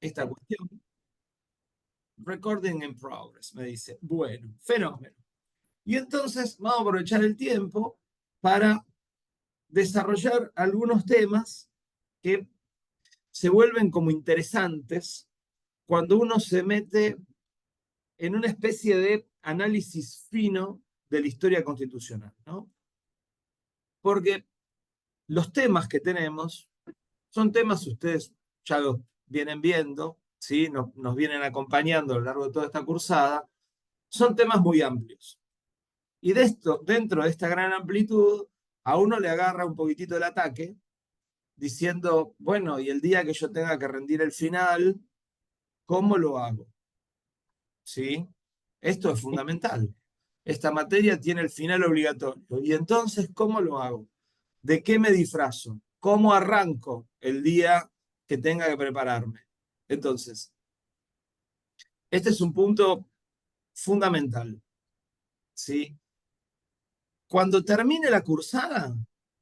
esta cuestión. Recording in progress, me dice. Bueno, fenómeno. Y entonces vamos a aprovechar el tiempo para desarrollar algunos temas que se vuelven como interesantes cuando uno se mete en una especie de análisis fino de la historia constitucional, ¿no? Porque los temas que tenemos son temas, ustedes ya los vienen viendo, ¿sí? Nos vienen acompañando a lo largo de toda esta cursada, son temas muy amplios. Y dentro de esta gran amplitud, a uno le agarra un poquitito el ataque, diciendo, bueno, y el día que yo tenga que rendir el final, ¿cómo lo hago? ¿Sí? Esto es fundamental. Esta materia tiene el final obligatorio. Y entonces, ¿cómo lo hago? ¿De qué me disfrazo? ¿Cómo arranco el día que tenga que prepararme? Entonces, este es un punto fundamental, ¿sí? Cuando termine la cursada,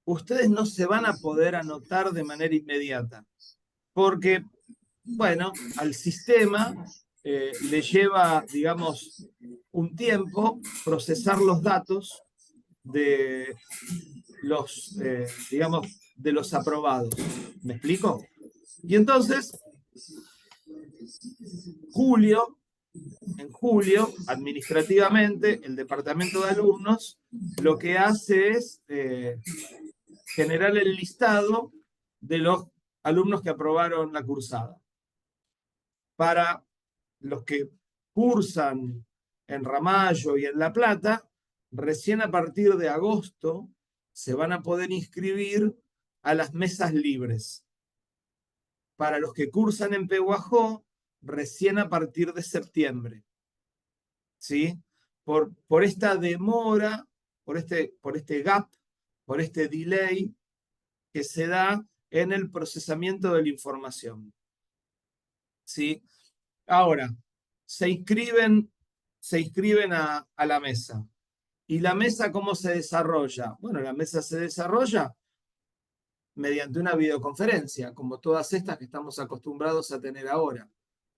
ustedes no se van a poder anotar de manera inmediata, porque, bueno, al sistema le lleva, digamos, un tiempo procesar los datos de digamos, de los aprobados. ¿Me explico? Y entonces, en julio, administrativamente, el departamento de alumnos lo que hace es generar el listado de los alumnos que aprobaron la cursada. Para los que cursan en Ramallo y en La Plata, recién a partir de agosto se van a poder inscribir a las mesas libres. Para los que cursan en Pehuajó, recién a partir de septiembre. ¿Sí? Por esta demora, por este gap, por este delay que se da en el procesamiento de la información. ¿Sí? Ahora, se inscriben a la mesa. ¿Y la mesa cómo se desarrolla? Bueno, la mesa se desarrolla mediante una videoconferencia, como todas estas que estamos acostumbrados a tener ahora.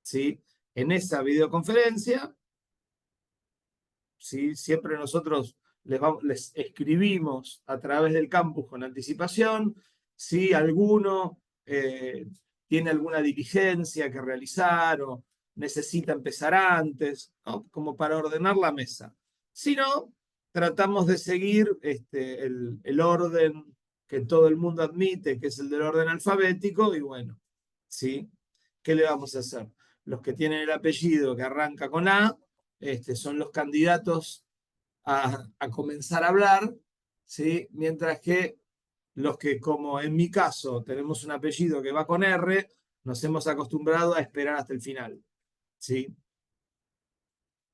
¿Sí? En esa videoconferencia, ¿sí? Siempre nosotros les escribimos a través del campus con anticipación. Si alguno tiene alguna diligencia que realizar o necesita empezar antes, ¿no? Como para ordenar la mesa. Si no, tratamos de seguir el orden que todo el mundo admite, que es el del orden alfabético, y bueno, ¿sí? ¿Qué le vamos a hacer? Los que tienen el apellido que arranca con A, son los candidatos a comenzar a hablar, ¿sí? Mientras que los que, como en mi caso, tenemos un apellido que va con R, nos hemos acostumbrado a esperar hasta el final, ¿sí?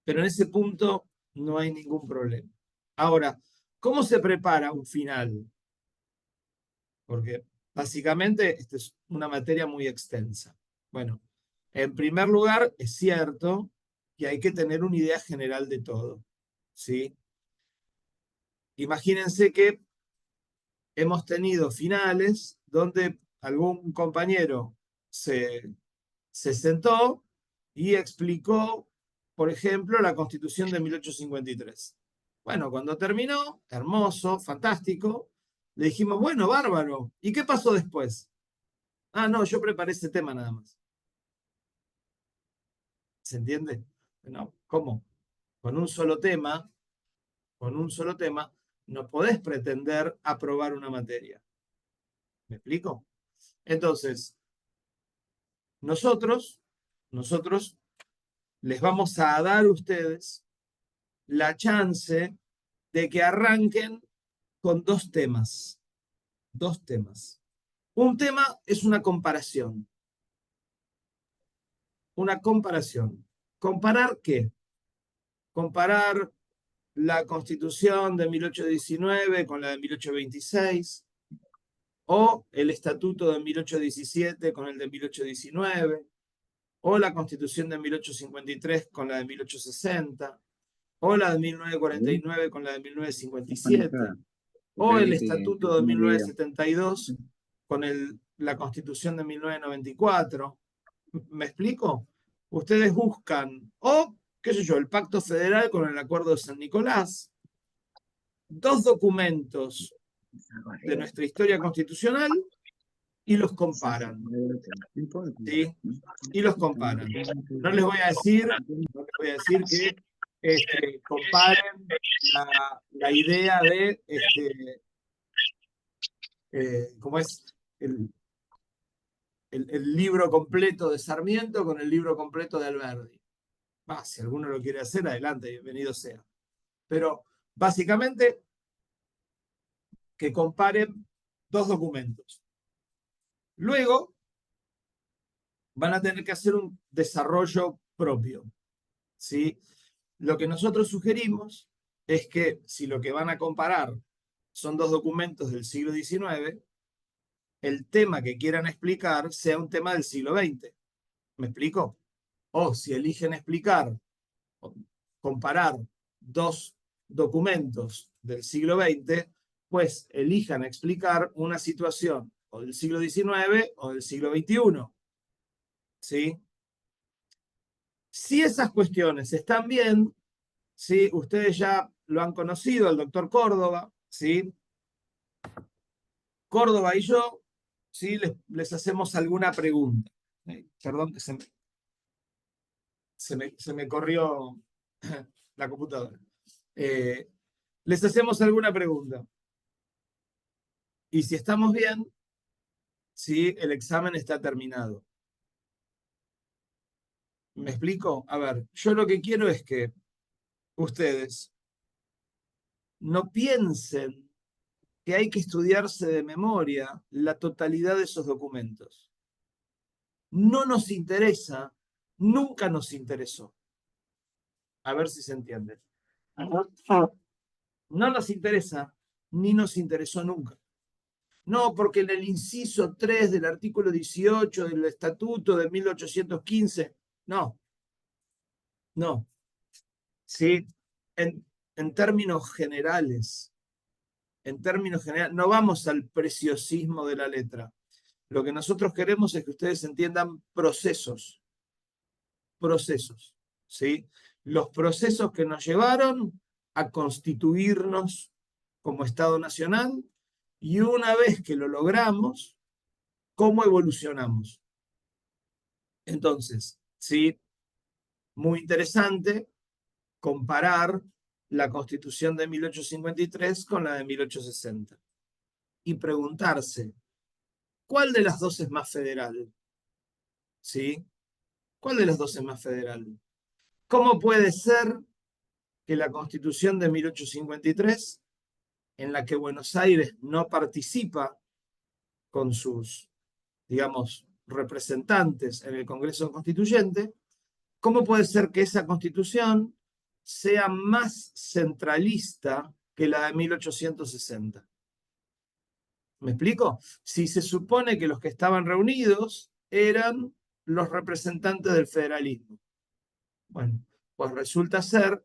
Pero en ese punto no hay ningún problema. Ahora, ¿cómo se prepara un final? Porque básicamente esta es una materia muy extensa. Bueno, en primer lugar, es cierto que hay que tener una idea general de todo, ¿sí? Imagínense que hemos tenido finales donde algún compañero se sentó y explicó, por ejemplo, la Constitución de 1853. Bueno, cuando terminó, hermoso, fantástico, le dijimos, bueno, bárbaro, ¿y qué pasó después? Ah, no, yo preparé ese tema nada más. ¿Se entiende? Bueno, ¿cómo? Con un solo tema, no podés pretender aprobar una materia. ¿Me explico? Entonces, nosotros les vamos a dar a ustedes la chance de que arranquen con dos temas. Dos temas. Un tema es una comparación. Una comparación. ¿Comparar qué? Comparar la Constitución de 1819 con la de 1826, o el Estatuto de 1817 con el de 1819, o la Constitución de 1853 con la de 1860, o la de 1949 con la de 1957, o el Estatuto de 1972 con la Constitución de 1994, ¿Me explico? Ustedes buscan, o, qué sé yo, el Pacto Federal con el Acuerdo de San Nicolás, dos documentos de nuestra historia constitucional y los comparan, ¿sí? Y los comparan. No les voy a decir, no les voy a decir que comparen la idea de, ¿cómo es? El libro completo de Sarmiento con el libro completo de Alberdi. Si alguno lo quiere hacer, adelante, bienvenido sea. Pero básicamente que comparen dos documentos. Luego van a tener que hacer un desarrollo propio, ¿sí? Lo que nosotros sugerimos es que si lo que van a comparar son dos documentos del siglo XIX, el tema que quieran explicar sea un tema del siglo XX. ¿Me explico? O si eligen explicar, comparar dos documentos del siglo XX, pues elijan explicar una situación o del siglo XIX o del siglo XXI. ¿Sí? Si esas cuestiones están bien, ¿sí? Ustedes ya lo han conocido, el doctor Córdoba, ¿sí? Córdoba y yo, ¿sí? Les hacemos alguna pregunta. Perdón que se me corrió la computadora. Les hacemos alguna pregunta. Y si estamos bien, ¿sí? El examen está terminado. ¿Me explico? A ver, yo lo que quiero es que ustedes no piensen que hay que estudiarse de memoria la totalidad de esos documentos. No nos interesa, nunca nos interesó. A ver si se entiende. No nos interesa, ni nos interesó nunca. No, porque en el inciso 3 del artículo 18 del Estatuto de 1815, no, no. Sí, en, en términos generales, no vamos al preciosismo de la letra. Lo que nosotros queremos es que ustedes entiendan procesos, ¿sí? Los procesos que nos llevaron a constituirnos como Estado Nacional y una vez que lo logramos, cómo evolucionamos. Entonces, sí, muy interesante comparar la Constitución de 1853 con la de 1860 y preguntarse, ¿cuál de las dos es más federal? ¿Sí? ¿Cuál de las dos es más federal? ¿Cómo puede ser que la Constitución de 1853, en la que Buenos Aires no participa con sus, digamos, representantes en el Congreso Constituyente, cómo puede ser que esa Constitución sea más centralista que la de 1860? ¿Me explico? Si se supone que los que estaban reunidos eran los representantes del federalismo. Bueno, pues resulta ser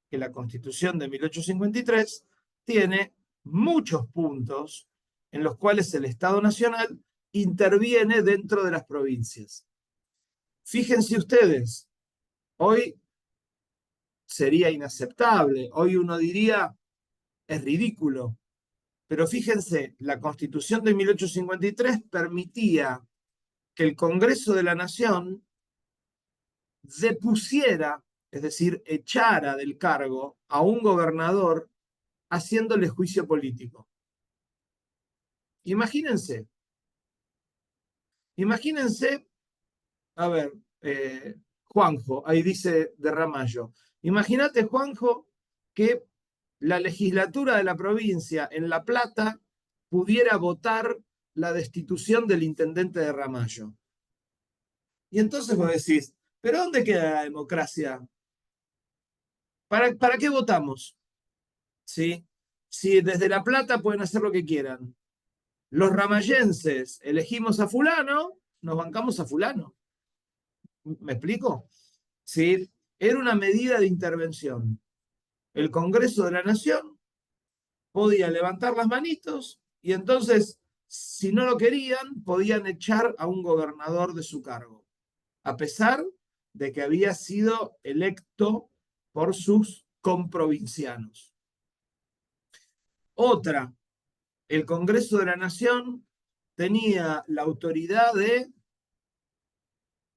que la Constitución de 1853 tiene muchos puntos en los cuales el Estado Nacional interviene dentro de las provincias. Fíjense ustedes, hoy sería inaceptable, hoy uno diría es ridículo, pero fíjense, la Constitución de 1853 permitía que el Congreso de la Nación depusiera, es decir, echara del cargo a un gobernador haciéndole juicio político. Imagínense, imagínense, a ver, Juanjo, ahí dice de Ramallo, imagínate, Juanjo, que la legislatura de la provincia en La Plata pudiera votar la destitución del intendente de Ramallo. Y entonces vos decís, ¿pero dónde queda la democracia? ¿Para qué votamos? ¿Sí? Si desde La Plata pueden hacer lo que quieran. Los ramayenses elegimos a fulano, nos bancamos a fulano. ¿Me explico? ¿Sí? Era una medida de intervención. El Congreso de la Nación podía levantar las manitos y entonces, si no lo querían, podían echar a un gobernador de su cargo. a pesar de que había sido electo por sus comprovincianos. Otra, el Congreso de la Nación tenía la autoridad de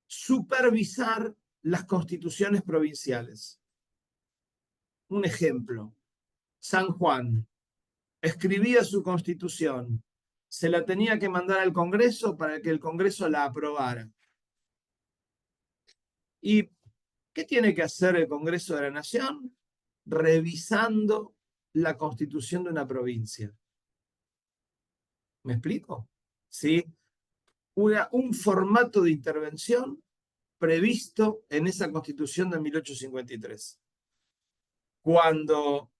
supervisar las constituciones provinciales. Un ejemplo, San Juan escribía su constitución, se la tenía que mandar al Congreso para que el Congreso la aprobara. ¿Y qué tiene que hacer el Congreso de la Nación? Revisando la constitución de una provincia. ¿Me explico? ¿Sí? Un formato de intervención previsto en esa constitución de 1853. Cuando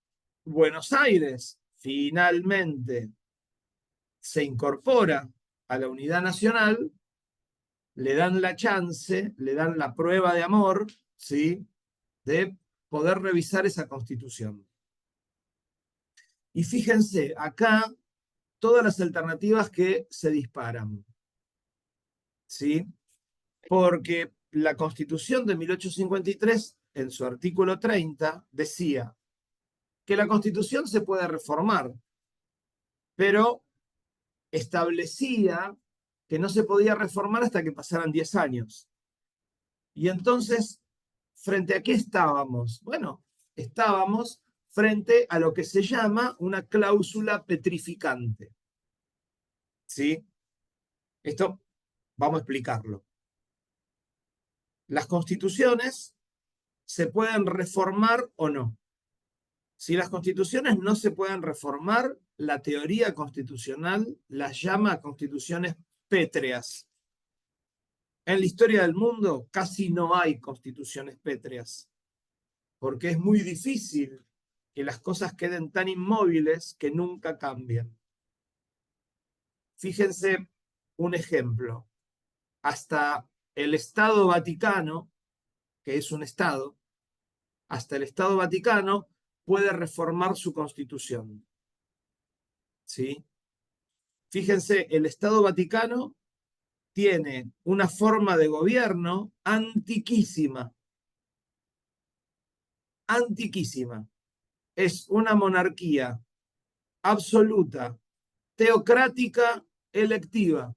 Buenos Aires finalmente se incorpora a la unidad nacional, le dan la chance, le dan la prueba de amor, ¿sí?, de poder revisar esa constitución. Y fíjense, acá todas las alternativas que se disparan, ¿sí? Porque la Constitución de 1853, en su artículo 30, decía que la Constitución se puede reformar, pero establecía que no se podía reformar hasta que pasaran 10 años. Y entonces, ¿frente a qué estábamos? Bueno, estábamos frente a lo que se llama una cláusula petrificante. ¿Sí? Esto vamos a explicarlo. Las constituciones se pueden reformar o no. Si las constituciones no se pueden reformar, la teoría constitucional las llama constituciones pétreas. En la historia del mundo casi no hay constituciones pétreas, porque es muy difícil que las cosas queden tan inmóviles que nunca cambian. Fíjense un ejemplo. Hasta el Estado Vaticano, que es un Estado, hasta el Estado Vaticano puede reformar su constitución. ¿Sí? Fíjense, el Estado Vaticano tiene una forma de gobierno antiquísima. Antiquísima. Es una monarquía absoluta, teocrática, electiva.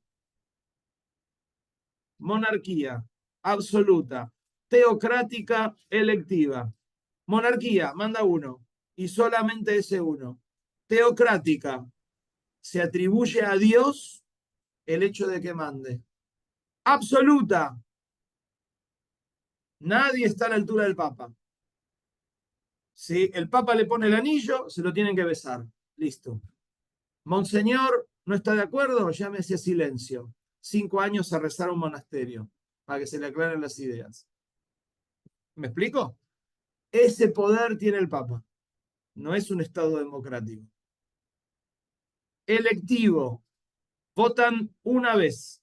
Monarquía absoluta, teocrática, electiva. Monarquía, manda uno, y solamente ese uno. Teocrática, se atribuye a Dios el hecho de que mande. Absoluta, nadie está a la altura del Papa. Si el Papa le pone el anillo, se lo tienen que besar. Listo. Monseñor, ¿no está de acuerdo? Llámese a silencio. 5 años a rezar a un monasterio para que se le aclaren las ideas. ¿Me explico? Ese poder tiene el Papa. No es un Estado democrático. Electivo. Votan una vez.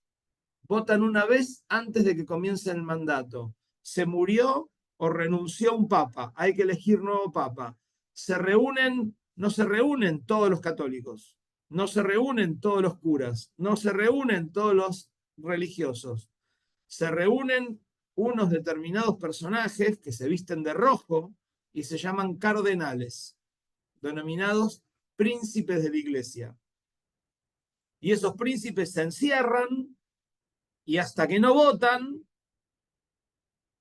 Votan una vez antes de que comience el mandato. Se murió o renunció un papa. Hay que elegir nuevo papa. Se reúnen, no se reúnen todos los católicos. No se reúnen todos los curas. No se reúnen todos los religiosos. Se reúnen unos determinados personajes que se visten de rojo y se llaman cardenales, denominados príncipes de la iglesia. Y esos príncipes se encierran y hasta que no votan,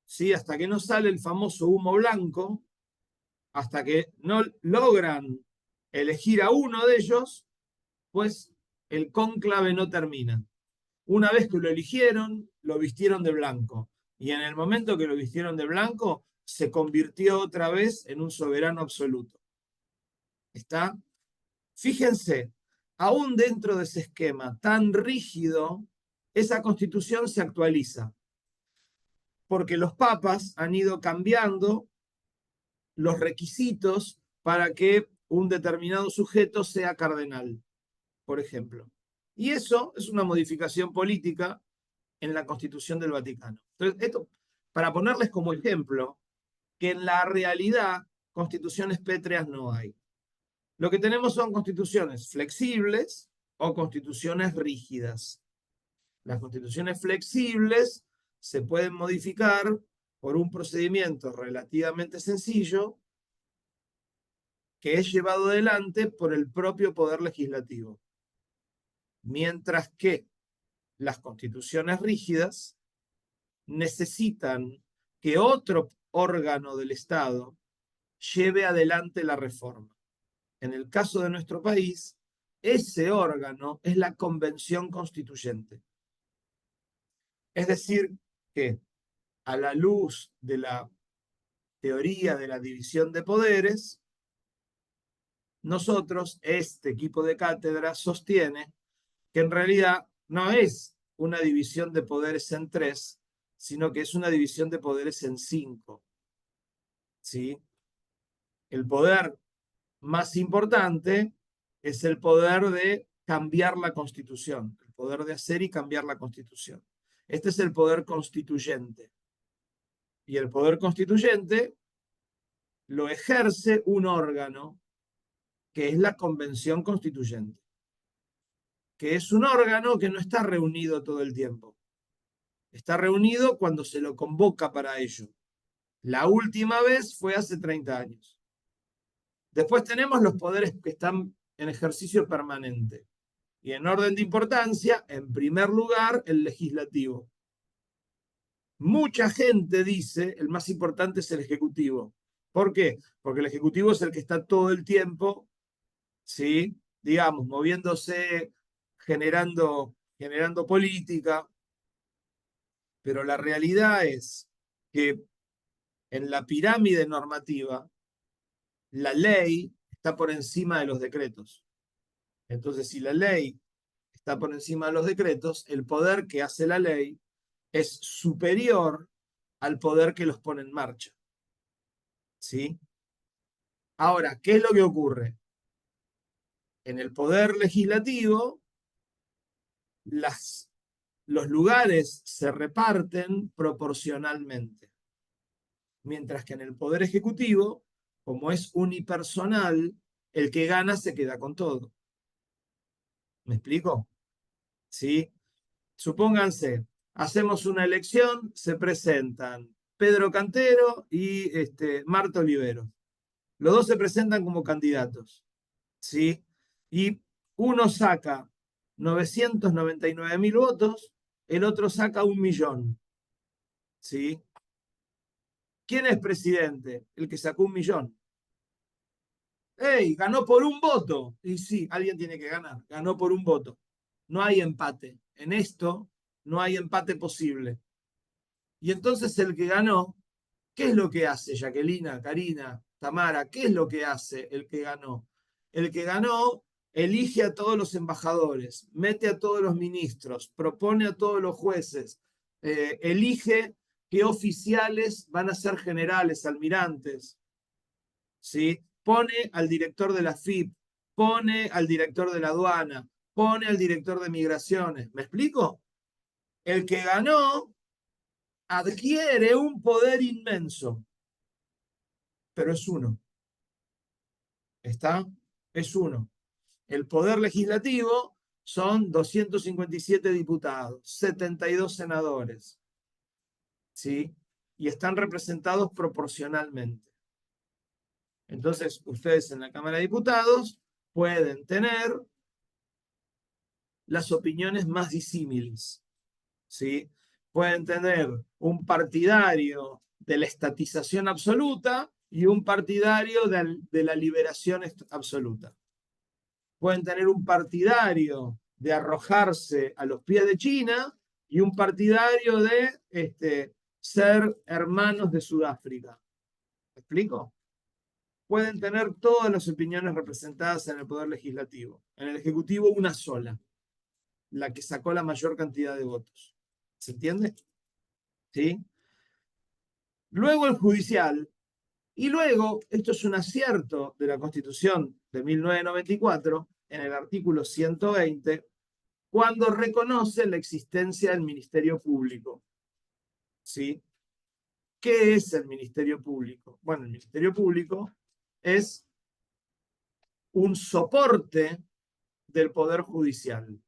¿sí?, hasta que no sale el famoso humo blanco, hasta que no logran elegir a uno de ellos, pues el cónclave no termina. Una vez que lo eligieron, lo vistieron de blanco. Y en el momento que lo vistieron de blanco, se convirtió otra vez en un soberano absoluto. ¿Está? Fíjense, aún dentro de ese esquema tan rígido, esa constitución se actualiza, porque los papas han ido cambiando los requisitos para que un determinado sujeto sea cardenal, por ejemplo. Y eso es una modificación política en la Constitución del Vaticano. Entonces, esto, para ponerles como ejemplo, que en la realidad constituciones pétreas no hay. Lo que tenemos son constituciones flexibles o constituciones rígidas. Las constituciones flexibles se pueden modificar por un procedimiento relativamente sencillo que es llevado adelante por el propio Poder Legislativo. Mientras que las constituciones rígidas necesitan que otro órgano del Estado lleve adelante la reforma. En el caso de nuestro país, ese órgano es la Convención Constituyente. Es decir, que a la luz de la teoría de la división de poderes, nosotros, este equipo de cátedra, sostiene que en realidad no es una división de poderes en 3, sino que es una división de poderes en 5. ¿Sí? El poder más importante es el poder de cambiar la Constitución, el poder de hacer y cambiar la Constitución. Este es el poder constituyente. Y el poder constituyente lo ejerce un órgano que es la Convención Constituyente, que es un órgano que no está reunido todo el tiempo. Está reunido cuando se lo convoca para ello. La última vez fue hace 30 años. Después tenemos los poderes que están en ejercicio permanente. Y en orden de importancia, en primer lugar, el legislativo. Mucha gente dice el más importante es el ejecutivo. ¿Por qué? Porque el ejecutivo es el que está todo el tiempo, ¿sí? Digamos, moviéndose, generando política. Pero la realidad es que en la pirámide normativa, la ley está por encima de los decretos. Entonces, si la ley está por encima de los decretos, el poder que hace la ley es superior al poder que los pone en marcha. ¿Sí? Ahora, ¿qué es lo que ocurre? En el poder legislativo, los lugares se reparten proporcionalmente. Mientras que en el poder ejecutivo, como es unipersonal, el que gana se queda con todo. ¿Me explico? ¿Sí? Supónganse, hacemos una elección, se presentan Pedro Cantero y Marta Olivero. Los dos se presentan como candidatos, ¿sí? Y uno saca 999.000 votos, el otro saca 1.000.000, ¿sí? ¿Quién es presidente? El que sacó 1.000.000. ¡Ey! Ganó por un voto. Y sí, alguien tiene que ganar. Ganó por un voto. No hay empate. En esto no hay empate posible. Y entonces el que ganó, ¿qué es lo que hace Jacquelina, Karina, Tamara? ¿Qué es lo que hace el que ganó? El que ganó elige a todos los embajadores, mete a todos los ministros, propone a todos los jueces, elige qué oficiales van a ser generales, almirantes, ¿sí? Pone al director de la FIP, pone al director de la aduana, pone al director de migraciones. ¿Me explico? El que ganó adquiere un poder inmenso, pero es uno. ¿Está? Es uno. El poder legislativo son 257 diputados, 72 senadores, ¿sí? Y están representados proporcionalmente. Entonces, ustedes en la Cámara de Diputados pueden tener las opiniones más disímiles, ¿sí? Pueden tener un partidario de la estatización absoluta y un partidario de la liberación absoluta. Pueden tener un partidario de arrojarse a los pies de China y un partidario de ser hermanos de Sudáfrica. ¿Me explico? Pueden tener todas las opiniones representadas en el Poder Legislativo. En el Ejecutivo, una sola, la que sacó la mayor cantidad de votos. ¿Se entiende? ¿Sí? Luego el judicial. Y luego, esto es un acierto de la Constitución de 1994, en el artículo 120, cuando reconoce la existencia del Ministerio Público. ¿Sí? ¿Qué es el Ministerio Público? Bueno, el Ministerio Público es un soporte del Poder Judicial.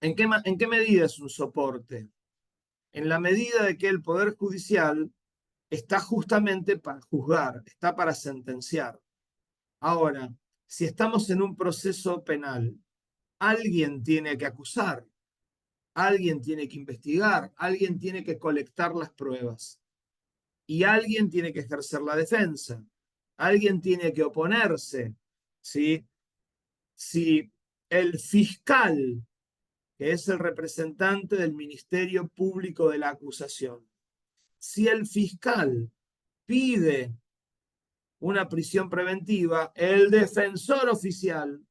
¿En qué medida es un soporte? En la medida de que el Poder Judicial está justamente para juzgar, está para sentenciar. Ahora, si estamos en un proceso penal, alguien tiene que acusar, alguien tiene que investigar, alguien tiene que colectar las pruebas y alguien tiene que ejercer la defensa, alguien tiene que oponerse, ¿sí? Si el fiscal, que es el representante del Ministerio Público de la acusación, si el fiscal pide una prisión preventiva, el defensor oficial,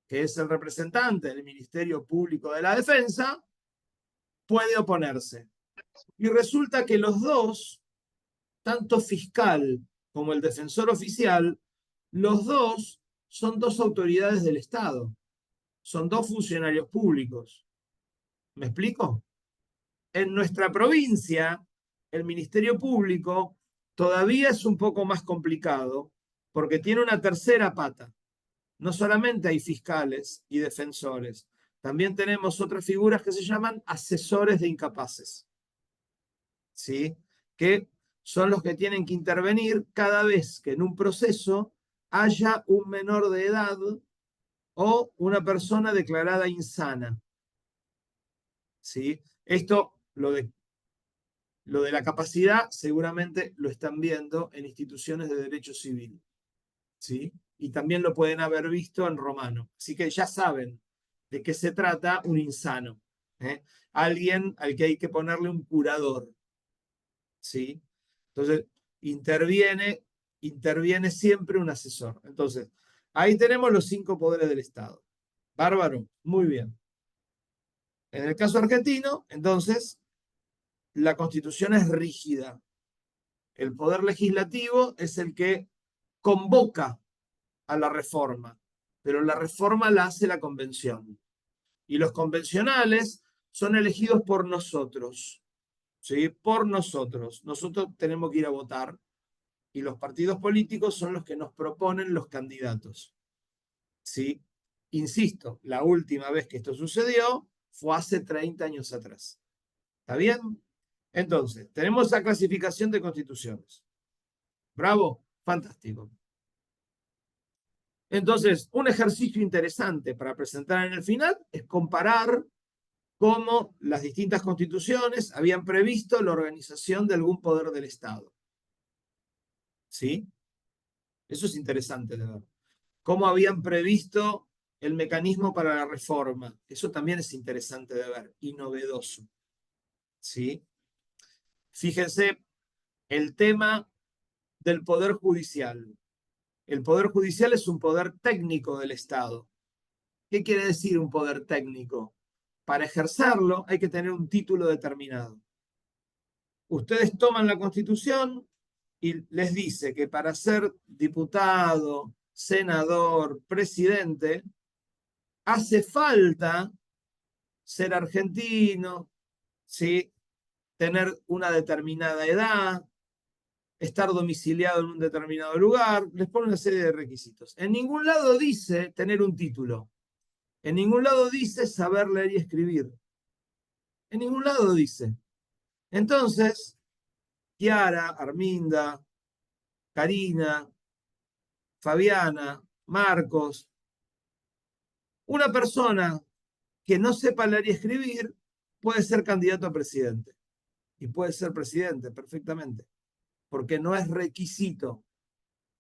que es el representante del Ministerio Público de la Defensa, puede oponerse. Y resulta que los dos, tanto fiscal como el defensor oficial, los dos son dos autoridades del Estado, son dos funcionarios públicos. ¿Me explico? En nuestra provincia, el Ministerio Público todavía es un poco más complicado porque tiene una tercera pata. No solamente hay fiscales y defensores, también tenemos otras figuras que se llaman asesores de incapaces, ¿sí? Que son los que tienen que intervenir cada vez que en un proceso haya un menor de edad o una persona declarada insana, ¿sí? Esto, lo de la capacidad, seguramente lo están viendo en instituciones de derecho civil, ¿sí? Y también lo pueden haber visto en romano. Así que ya saben de qué se trata un insano, ¿eh? Alguien al que hay que ponerle un curador, ¿sí? Entonces, interviene siempre un asesor. Entonces, ahí tenemos los 5 poderes del Estado. Bárbaro, muy bien. En el caso argentino, entonces, la Constitución es rígida. El poder legislativo es el que convoca a la reforma, pero la reforma la hace la convención. Y los convencionales son elegidos por nosotros, ¿sí? Por nosotros. Nosotros tenemos que ir a votar y los partidos políticos son los que nos proponen los candidatos, ¿sí? Insisto, la última vez que esto sucedió fue hace 30 años atrás. ¿Está bien? Entonces, tenemos esa clasificación de constituciones. Bravo, fantástico. Entonces, un ejercicio interesante para presentar en el final es comparar cómo las distintas constituciones habían previsto la organización de algún poder del Estado. ¿Sí? Eso es interesante de ver. Cómo habían previsto el mecanismo para la reforma. Eso también es interesante de ver y novedoso. ¿Sí? Fíjense el tema del Poder Judicial. El Poder Judicial es un poder técnico del Estado. ¿Qué quiere decir un poder técnico? Para ejercerlo hay que tener un título determinado. Ustedes toman la Constitución y les dice que para ser diputado, senador, presidente, hace falta ser argentino, ¿sí? Tener una determinada edad, estar domiciliado en un determinado lugar, les pone una serie de requisitos. En ningún lado dice tener un título, en ningún lado dice saber leer y escribir, en ningún lado dice. Entonces, Kiara, Arminda, Karina, Fabiana, Marcos, una persona que no sepa leer y escribir puede ser candidato a presidente y puede ser presidente perfectamente, porque no es requisito.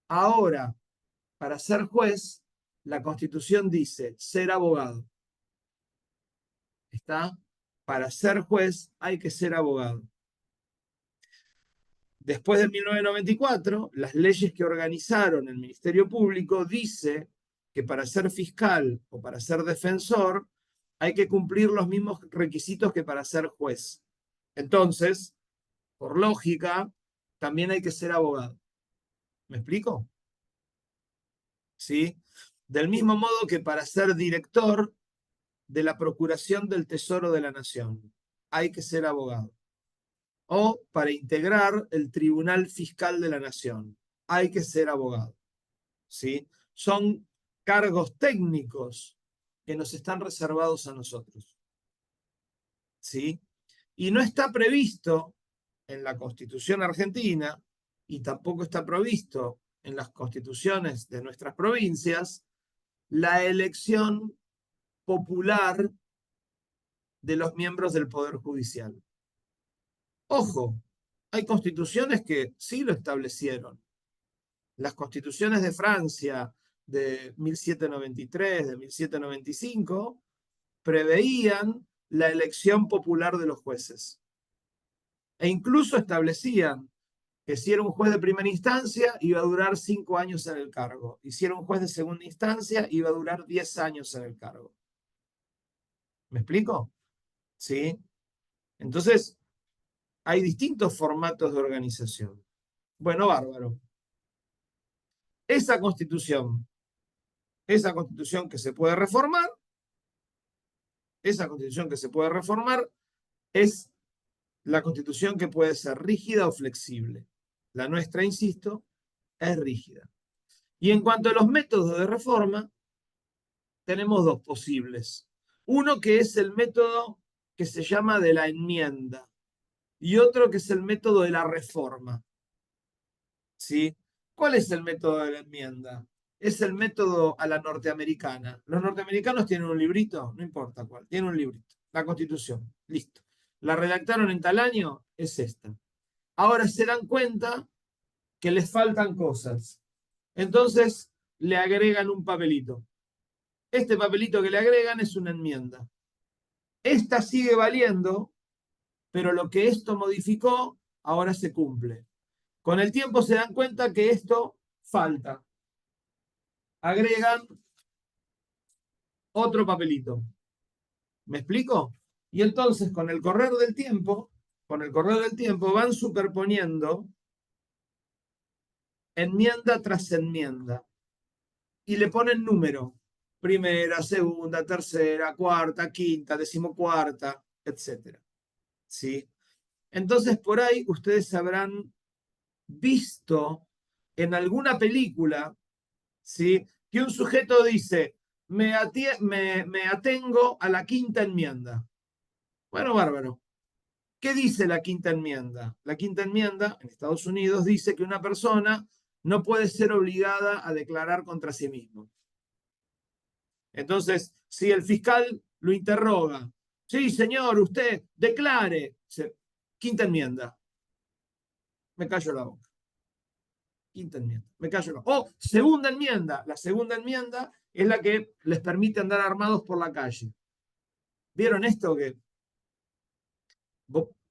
Ahora, para ser juez, la Constitución dice ser abogado. ¿Está? Para ser juez hay que ser abogado. Después de 1994, las leyes que organizaron el Ministerio Público dice que para ser fiscal o para ser defensor hay que cumplir los mismos requisitos que para ser juez. Entonces, por lógica, también hay que ser abogado. ¿Me explico? ¿Sí? Del mismo modo que para ser director de la Procuración del Tesoro de la Nación hay que ser abogado. O para integrar el Tribunal Fiscal de la Nación hay que ser abogado. ¿Sí? Son cargos técnicos que nos están reservados a nosotros. ¿sí? Y no está previsto en la Constitución argentina y tampoco está previsto en las constituciones de nuestras provincias la elección popular de los miembros del Poder Judicial. Ojo, hay constituciones que sí lo establecieron. Las constituciones de Francia de 1793, de 1795, preveían la elección popular de los jueces. E incluso establecían que si era un juez de primera instancia, iba a durar 5 años en el cargo. Y si era un juez de segunda instancia, iba a durar 10 años en el cargo. ¿Me explico? ¿Sí? Entonces, hay distintos formatos de organización. Bueno, bárbaro. Esa constitución que se puede reformar, esa constitución que se puede reformar es la constitución que puede ser rígida o flexible. La nuestra, insisto, es rígida. Y en cuanto a los métodos de reforma, tenemos dos posibles. Uno que es el método que se llama de la enmienda y otro que es el método de la reforma. ¿Sí? ¿Cuál es el método de la enmienda? Es el método a la norteamericana. Los norteamericanos tienen un librito, no importa cuál, tienen un librito. La Constitución, listo. La redactaron en tal año, es esta. Ahora se dan cuenta que les faltan cosas. Entonces le agregan un papelito. Este papelito que le agregan es una enmienda. Esta sigue valiendo, pero lo que esto modificó ahora se cumple. Con el tiempo se dan cuenta que esto falta. Agregan otro papelito. ¿Me explico? Y entonces con el correr del tiempo, van superponiendo enmienda tras enmienda y le ponen número. Primera, segunda, tercera, cuarta, quinta, decimocuarta, etc. ¿Sí? Entonces por ahí ustedes habrán visto en alguna película, ¿sí?, que un sujeto dice, me atengo a la quinta enmienda. Bueno, bárbaro. ¿Qué dice la quinta enmienda? La quinta enmienda en Estados Unidos dice que una persona no puede ser obligada a declarar contra sí mismo. Entonces, si el fiscal lo interroga, sí, señor, usted declare, quinta enmienda, me callo la boca. Quinta enmienda, me callo la boca. O segunda enmienda, la segunda enmienda es la que les permite andar armados por la calle. ¿Vieron esto? Que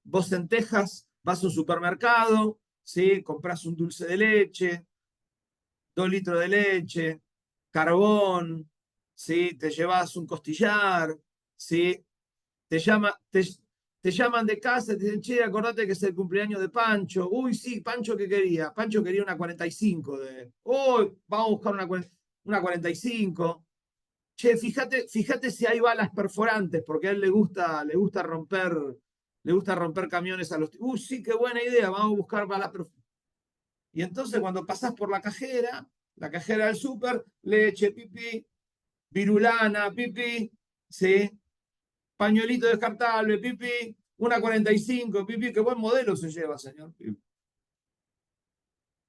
vos en Texas vas a un supermercado, ¿sí?, compras un dulce de leche, 2 litros de leche, carbón, ¿sí?, te llevas un costillar, ¿sí?, te llaman de casa y te dicen, che, acordate que es el cumpleaños de Pancho. Uy, sí, Pancho, ¿qué quería? Pancho quería una 45 de... Uy, vamos a buscar una 45. Che, fíjate si hay balas perforantes, porque a él le gusta romper camiones a los... Uy, sí, qué buena idea, vamos a buscar balas perforantes. Y entonces cuando pasás por la cajera del súper, leche, pipí, virulana, pipí, ¿sí?, pañuelito descartable, pipí, una 45, pipí, qué buen modelo se lleva, señor.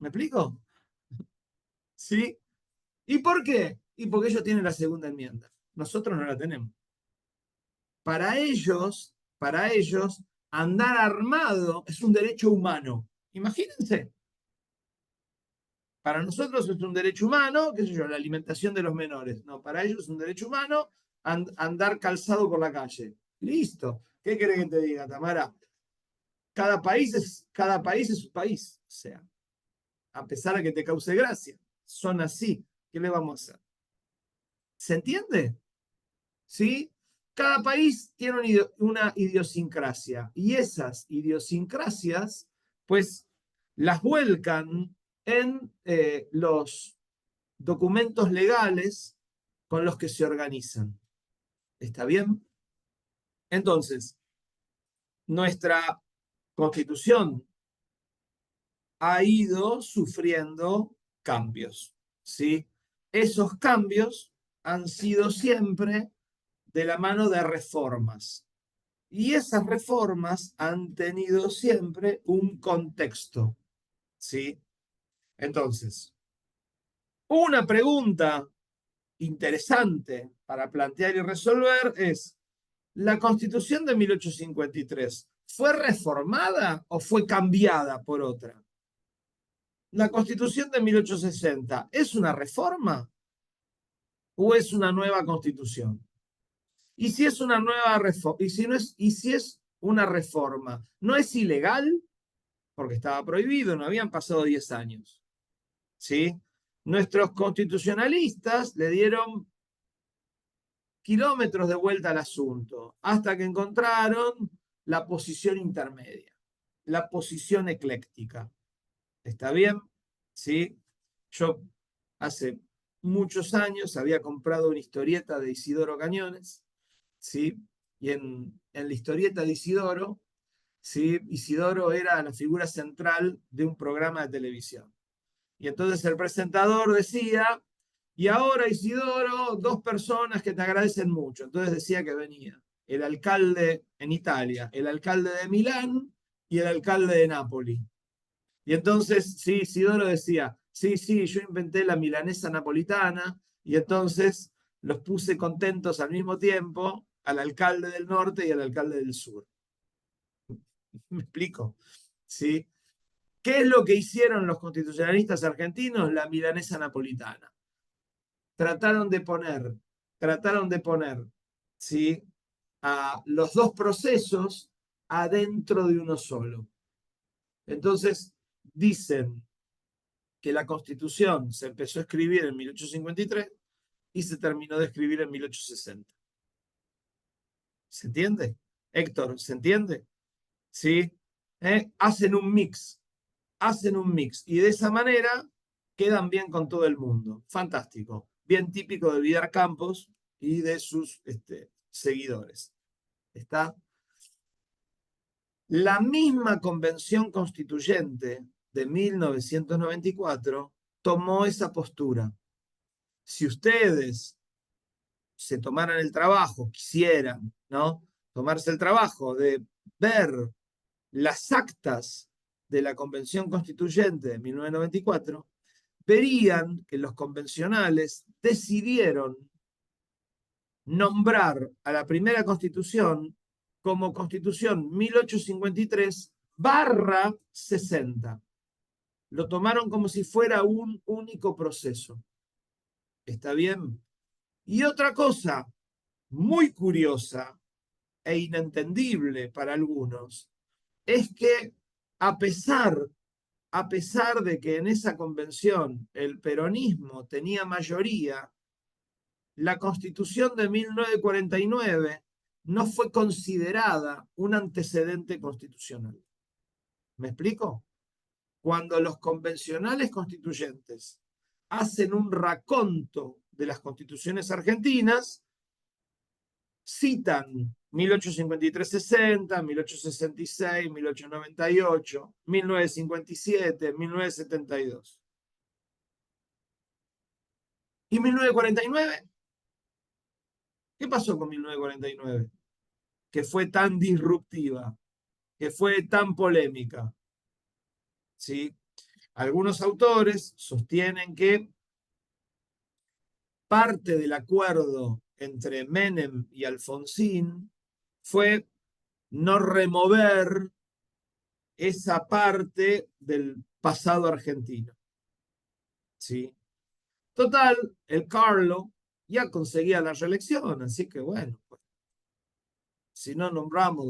¿Me explico? ¿Sí? ¿Y por qué? Y porque ellos tienen la segunda enmienda. Nosotros no la tenemos. Para ellos, andar armado es un derecho humano. Imagínense. Para nosotros es un derecho humano, qué sé yo, la alimentación de los menores. No, para ellos es un derecho humano andar calzado por la calle. Listo. ¿Qué querés que te diga, Tamara? Cada país es su país. O sea, a pesar de que te cause gracia, son así. ¿Qué le vamos a hacer? ¿Se entiende? ¿Sí? Cada país tiene una idiosincrasia y esas idiosincrasias, pues, las vuelcan en los documentos legales con los que se organizan. ¿Está bien? Entonces, nuestra Constitución ha ido sufriendo cambios, ¿sí? Esos cambios han sido siempre de la mano de reformas. Y esas reformas han tenido siempre un contexto, ¿sí? Entonces, una pregunta interesante para plantear y resolver es, ¿la Constitución de 1853 fue reformada o fue cambiada por otra? ¿La Constitución de 1860 es una reforma o es una nueva Constitución? Y si es una nueva reforma, y si no es, y si es una reforma, ¿no es ilegal? Porque estaba prohibido, no habían pasado 10 años. ¿Sí? Nuestros constitucionalistas le dieron kilómetros de vuelta al asunto, hasta que encontraron la posición intermedia, la posición ecléctica. ¿Está bien? ¿Sí? Yo hace muchos años había comprado una historieta de Isidoro Cañones, ¿sí? Y en la historieta de Isidoro, ¿sí? Isidoro era la figura central de un programa de televisión. Y entonces el presentador decía, y ahora Isidoro, dos personas que te agradecen mucho. Entonces decía que venía el alcalde en Italia, el alcalde de Milán y el alcalde de Nápoli. Y entonces, sí, Isidoro decía, sí, sí, yo inventé la milanesa napolitana y entonces los puse contentos al mismo tiempo al alcalde del norte y al alcalde del sur. ¿Me explico? ¿Sí? ¿Qué es lo que hicieron los constitucionalistas argentinos? La milanesa napolitana. Trataron de poner, ¿sí? A los dos procesos adentro de uno solo. Entonces, dicen que la Constitución se empezó a escribir en 1853 y se terminó de escribir en 1860. ¿Se entiende? Héctor, ¿se entiende? ¿Sí? Hacen un mix, y de esa manera quedan bien con todo el mundo. Fantástico. Bien típico de Vidar Campos y de sus seguidores. ¿Está? La misma convención constituyente de 1994 tomó esa postura. Si ustedes se tomaran el trabajo, quisieran, ¿no? Tomarse el trabajo de ver las actas de la Convención Constituyente de 1994, verían que los convencionales decidieron nombrar a la primera Constitución como Constitución 1853/60. Lo tomaron como si fuera un único proceso. ¿Está bien? Y otra cosa muy curiosa e inentendible para algunos es que a pesar de que en esa convención el peronismo tenía mayoría, la Constitución de 1949 no fue considerada un antecedente constitucional. ¿Me explico? Cuando los convencionales constituyentes hacen un raconto de las constituciones argentinas, citan 1853-60, 1866, 1898, 1957, 1972. ¿Y 1949? ¿Qué pasó con 1949? Que fue tan disruptiva, que fue tan polémica. ¿Sí? Algunos autores sostienen que parte del acuerdo entre Menem y Alfonsín fue no remover esa parte del pasado argentino. ¿Sí? Total, el Carlo ya conseguía la reelección, así que bueno, pues, si no nombramos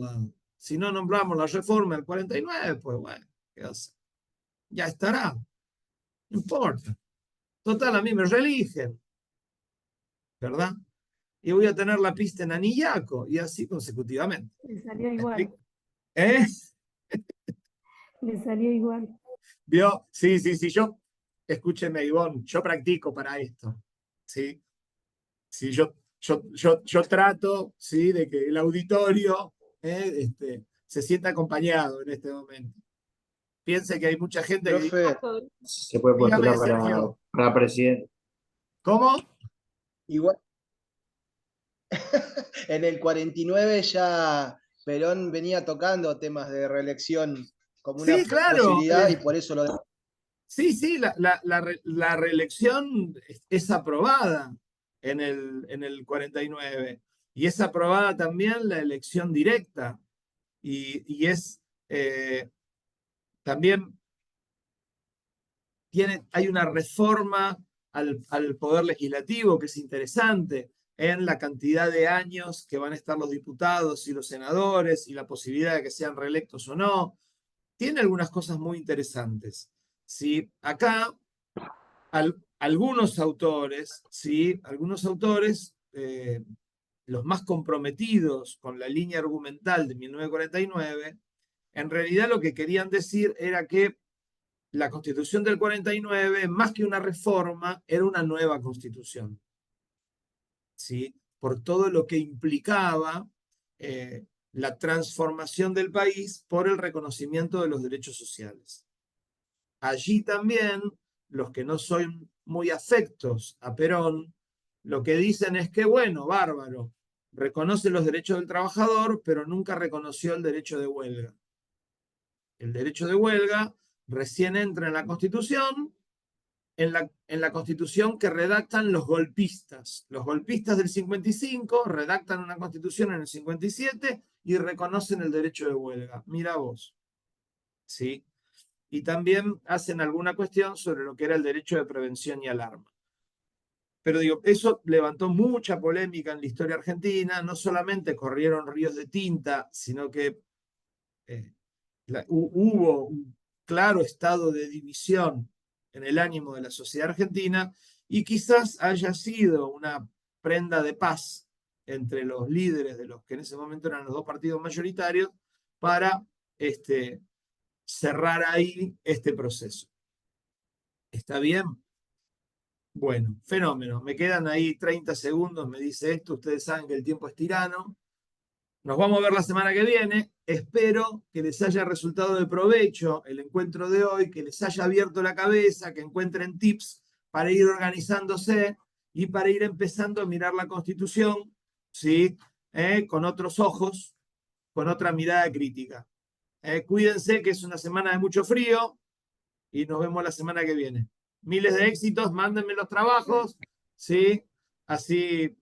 la reforma del 49, pues bueno, ¿qué hace? Ya estará, no importa. Total, a mí me reeligen, ¿verdad? Y voy a tener la pista en Anillaco, y así consecutivamente. Le salió igual. ¿Eh? Le salió igual. ¿Vio? Sí, yo, escúcheme, Ivonne, yo practico para esto, ¿sí? Sí, yo trato, ¿sí? De que el auditorio se sienta acompañado en este momento. Piense que hay mucha gente que dice, Profe, se puede dígame, postular Sergio, para presidente. ¿cómo? Igual, en el 49 ya Perón venía tocando temas de reelección como una Sí, claro. posibilidad y por eso lo... Sí, la reelección es aprobada en el 49 y es aprobada también la elección directa y es también hay una reforma al poder legislativo que es interesante en la cantidad de años que van a estar los diputados y los senadores y la posibilidad de que sean reelectos o no. Tiene algunas cosas muy interesantes. ¿Sí? Acá algunos autores, ¿sí? Algunos autores, los más comprometidos con la línea argumental de 1949, en realidad lo que querían decir era que la Constitución del 49, más que una reforma, era una nueva Constitución, ¿sí? Por todo lo que implicaba la transformación del país por el reconocimiento de los derechos sociales. Allí también los que no son muy afectos a Perón, lo que dicen es que, bueno, bárbaro, reconoce los derechos del trabajador, pero nunca reconoció el derecho de huelga. El derecho de huelga recién entra en la Constitución, en la Constitución que redactan los golpistas. Los golpistas del 55 redactan una Constitución en el 57 y reconocen el derecho de huelga. Mira vos. ¿Sí? Y también hacen alguna cuestión sobre lo que era el derecho de prevención y alarma. Pero digo, eso levantó mucha polémica en la historia argentina, no solamente corrieron ríos de tinta, sino que hubo un claro estado de división en el ánimo de la sociedad argentina y quizás haya sido una prenda de paz entre los líderes de los que en ese momento eran los dos partidos mayoritarios para cerrar ahí este proceso. ¿Está bien? Bueno, fenómeno. Me quedan ahí 30 segundos, me dice esto. Ustedes saben que el tiempo es tirano. Nos vamos a ver la semana que viene. Espero que les haya resultado de provecho el encuentro de hoy, que les haya abierto la cabeza, que encuentren tips para ir organizándose y para ir empezando a mirar la Constitución, ¿sí? Con otros ojos, con otra mirada crítica. Cuídense que es una semana de mucho frío y nos vemos la semana que viene. Miles de éxitos, mándenme los trabajos, ¿sí? Así